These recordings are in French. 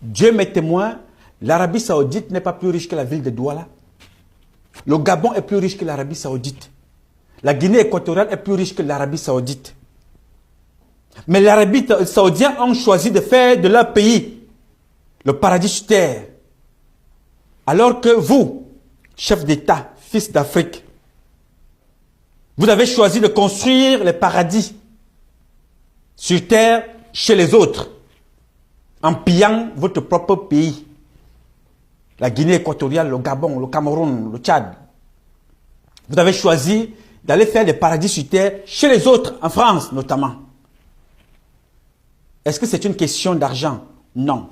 Dieu m'est témoin, l'Arabie Saoudite n'est pas plus riche que la ville de Douala. Le Gabon est plus riche que l'Arabie Saoudite. La Guinée équatoriale est plus riche que l'Arabie Saoudite. Mais l'Arabie Saoudiens ont choisi de faire de leur pays le paradis sur terre. Alors que vous, chef d'État, fils d'Afrique, vous avez choisi de construire les paradis sur terre chez les autres, en pillant votre propre pays. La Guinée équatoriale, le Gabon, le Cameroun, le Tchad. Vous avez choisi d'aller faire des paradis sur terre chez les autres, en France notamment. Est-ce que c'est une question d'argent? Non.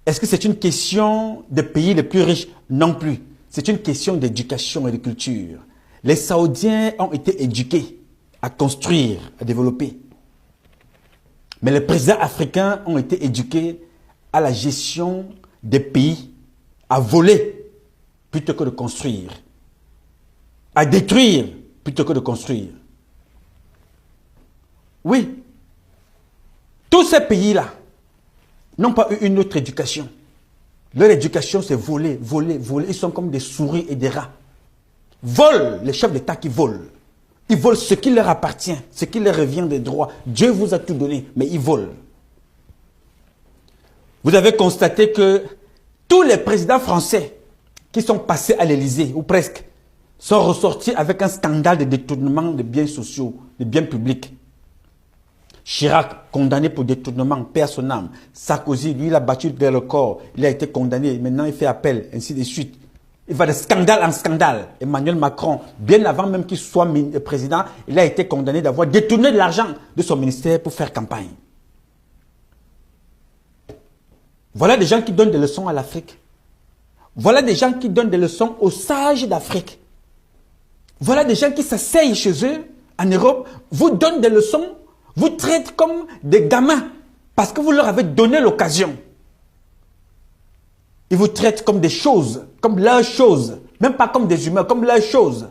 Est-ce que c'est une question de pays les plus riches? Non plus. C'est une question d'éducation et de culture. Les Saoudiens ont été éduqués à construire, à développer. Mais les présidents africains ont été éduqués à la gestion des pays, à voler plutôt que de construire, à détruire plutôt que de construire. Oui, tous ces pays-là n'ont pas eu une autre éducation. Leur éducation, c'est voler, voler, voler. Ils sont comme des souris et des rats. Volent, les chefs d'État qui volent. Ils volent ce qui leur appartient, ce qui leur revient des droits. Dieu vous a tout donné, mais ils volent. Vous avez constaté que tous les présidents français qui sont passés à l'Élysée, ou presque, sont ressortis avec un scandale de détournement de biens sociaux, de biens publics. Chirac, condamné pour détournement, paix à son âme. Sarkozy, lui, il a battu vers le corps. Il a été condamné. Maintenant, il fait appel, ainsi de suite. Il va de scandale en scandale. Emmanuel Macron, bien avant même qu'il soit président, il a été condamné d'avoir détourné de l'argent de son ministère pour faire campagne. Voilà des gens qui donnent des leçons à l'Afrique. Voilà des gens qui donnent des leçons aux sages d'Afrique. Voilà des gens qui s'asseyent chez eux, en Europe, vous donnent des leçons, vous traitent comme des gamins, parce que vous leur avez donné l'occasion. Ils vous traitent comme des choses, comme leurs choses, même pas comme des humains, comme leurs choses.